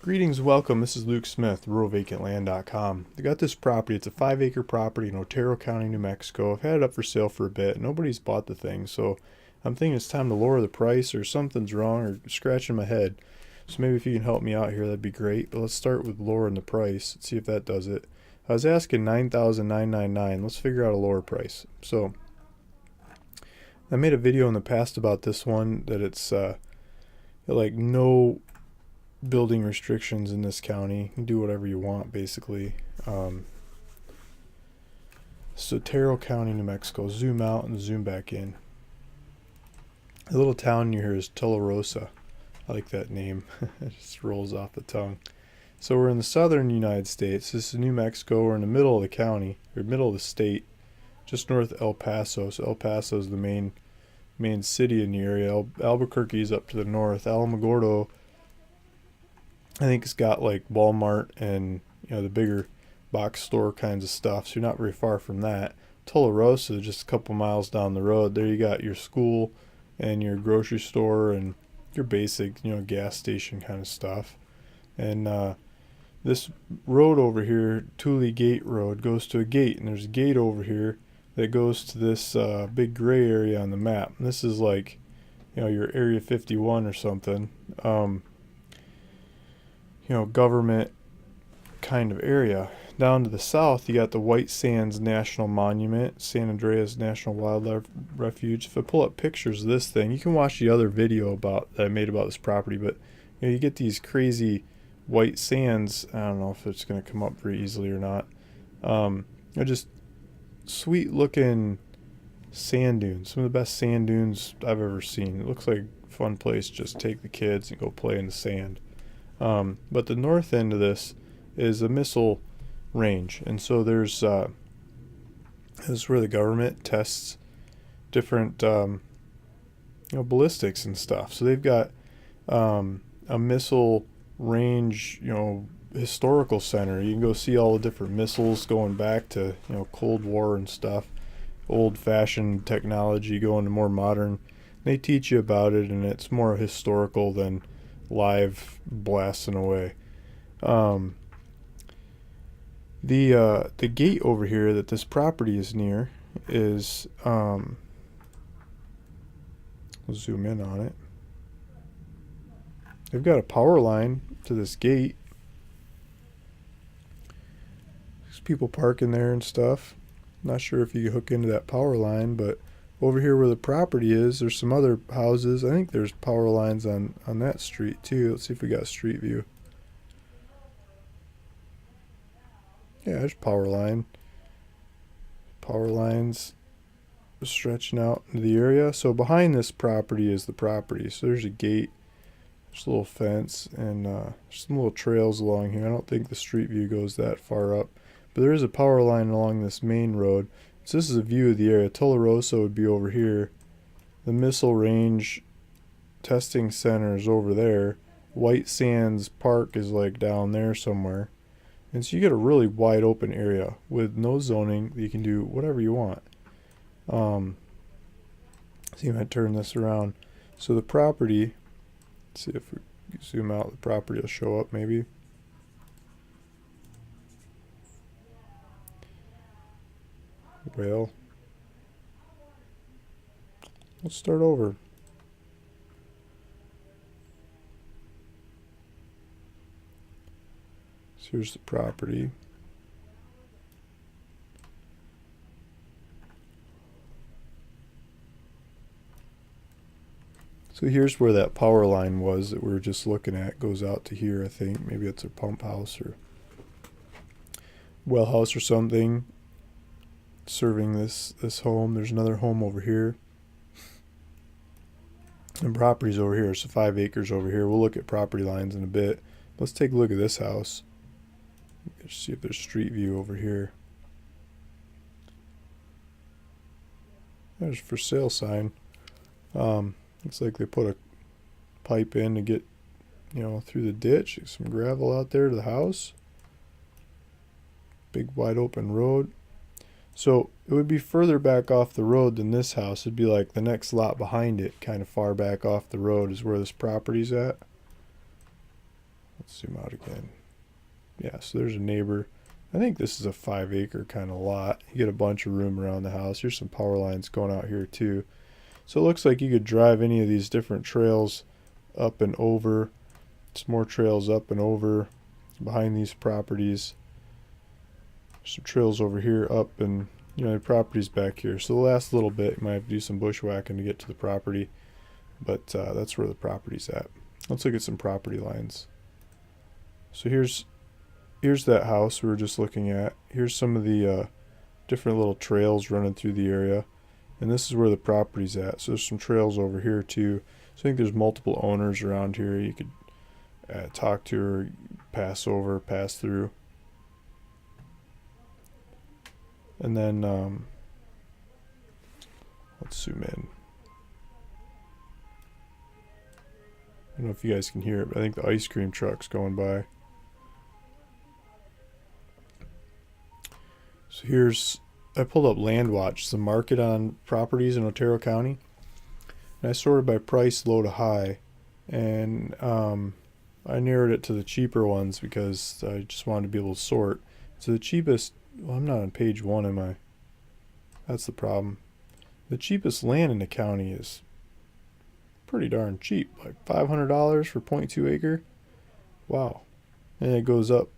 Greetings, welcome. This is Luke Smith, RuralVacantLand.com. I got this property. It's a 5-acre property in Otero County, New Mexico. I've had it up for sale for a bit. Nobody's bought the thing, so I'm thinking it's time to lower the price, or something's wrong, or scratching my head. So maybe if you can help me out here, that'd be great. But let's start with lowering the price. Let's see if that does it. I was asking $9,999. Let's figure out a lower price. So I made a video in the past about this one, that it's like no building restrictions in this county. You can do whatever you want, basically. Otero County, New Mexico. Zoom out and zoom back in. The little town near here is Tularosa. I like that name. It just rolls off the tongue. So we're in the southern United States. This is New Mexico. We're in the middle of the county, or middle of the state, just north of El Paso. So El Paso is the main city in the area. Albuquerque is up to the north. Alamogordo, I think it's got like Walmart and the bigger box store kinds of stuff, so you're not very far from that. Tularosa, just a couple miles down the road, there you got your school and your grocery store and your basic gas station kind of stuff. And this road over here, Tule Gate Road, goes to a gate, and there's a gate over here that goes to this big gray area on the map. And this is like your Area 51 or something. Government kind of area. Down to the south, you got the White Sands National Monument, San Andreas National Wildlife Refuge. If I pull up pictures of this thing, you can watch the other video that I made about this property, but you get these crazy white sands. I don't know if it's going to come up very easily or not. Just sweet looking sand dunes. Some of the best sand dunes I've ever seen. It looks like a fun place. Just take the kids and go play in the sand. But the north end of this is a missile range, and so there's this is where the government tests different ballistics and stuff. So they've got a missile range historical center. You can go see all the different missiles going back to Cold War and stuff, old-fashioned technology going to more modern. They teach you about it, and it's more historical than live blasting away. The gate over here that this property is near is we'll zoom in on it. They've got a power line to this gate. There's people parking there and stuff. Not sure if you can hook into that power line, but over here where the property is, there's some other houses. I think there's power lines on that street too. Let's see if we got street view. Yeah, there's power line. Power lines stretching out into the area. So behind this property is the property. So there's a gate. There's a little fence and some little trails along here. I don't think the street view goes that far up. But there is a power line along this main road. So this is a view of the area. Tularosa would be over here. The missile range testing center is over there. White Sands Park is like down there somewhere. And so you get a really wide open area with no zoning. You can do whatever you want. See if I turn this around. So the property, let's see if we zoom out, the property will show up maybe. Well, let's start over. So here's the property. So here's where that power line was that we were just looking at. Goes out to here, I think. Maybe it's a pump house or well house or something serving this home. There's another home over here. And properties over here. So 5 acres over here. We'll look at property lines in a bit. Let's take a look at this house. Let's see if there's street view over here. There's for sale sign. Looks like they put a pipe in to get through the ditch. Some gravel out there to the house. Big wide open road. So it would be further back off the road than this house. It'd be like the next lot behind it, kind of far back off the road is where this property's at. Zoom out again. Yeah, so there's a neighbor. I think this is a 5-acre kind of lot. You get a bunch of room around the house. Here's some power lines going out here too. So it looks like you could drive any of these different trails up and over. Some more trails up and over behind these properties. Some trails over here up, and the property's back here. So the last little bit, you might have to do some bushwhacking to get to the property, but that's where the property's at. Let's look at some property lines. So here's that house we were just looking at. Here's some of the different little trails running through the area, and this is where the property's at. So there's some trails over here too. So I think there's multiple owners around here you could talk to or pass over, pass through. And then let's zoom in. I don't know if you guys can hear it, but I think the ice cream truck's going by. So I pulled up LandWatch, it's the market on properties in Otero County. And I sorted by price, low to high. And I narrowed it to the cheaper ones because I just wanted to be able to sort. So the cheapest, well, I'm not on page 1, am I? That's the problem. The cheapest land in the county is pretty darn cheap, like $500 for 0.2 acre. Wow. And it goes up,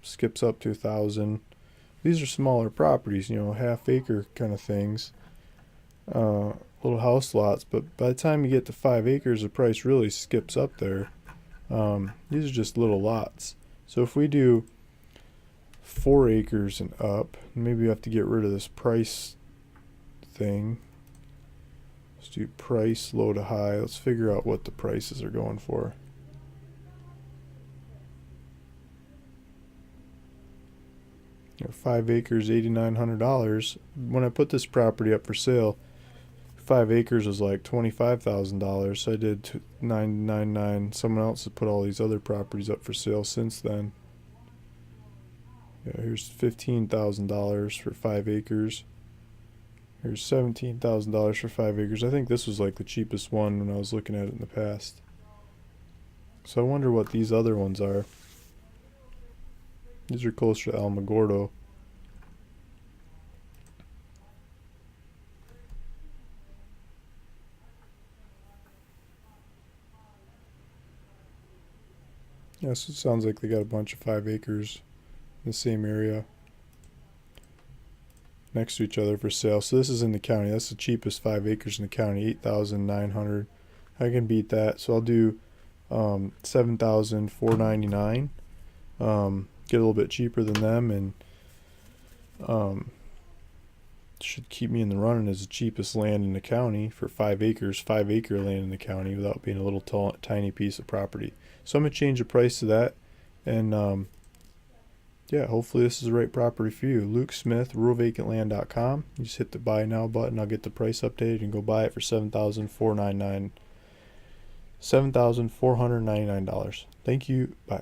skips up to 1,000. These are smaller properties, half acre kind of things, little house lots. But by the time you get to 5 acres, the price really skips up there. These are just little lots. So if we do 4 acres and up, maybe we have to get rid of this price thing. Let's do price low to high. Let's figure out what the prices are going for. You know, 5 acres, $8,900. When I put this property up for sale, 5 acres was like $25,000. So I did $999. Someone else has put all these other properties up for sale since then. Yeah, here's $15,000 for 5 acres. Here's $17,000 for 5 acres. I think this was like the cheapest one when I was looking at it in the past. So I wonder what these other ones are. These are closer to Alamogordo. Yeah, so it sounds like they got a bunch of 5 acres in the same area next to each other for sale. So this is in the county. That's the cheapest 5 acres in the county, $8,900. I can beat that. So I'll do $7,499. Get a little bit cheaper than them, and should keep me in the running as the cheapest land in the county for 5 acres, 5 acre land in the county without being a little tiny piece of property. So I'm going to change the price to that, and yeah, hopefully this is the right property for you. Luke Smith, ruralvacantland.com. You just hit the buy now button. I'll get the price updated and go buy it for $7,499. $7,499. Thank you. Bye.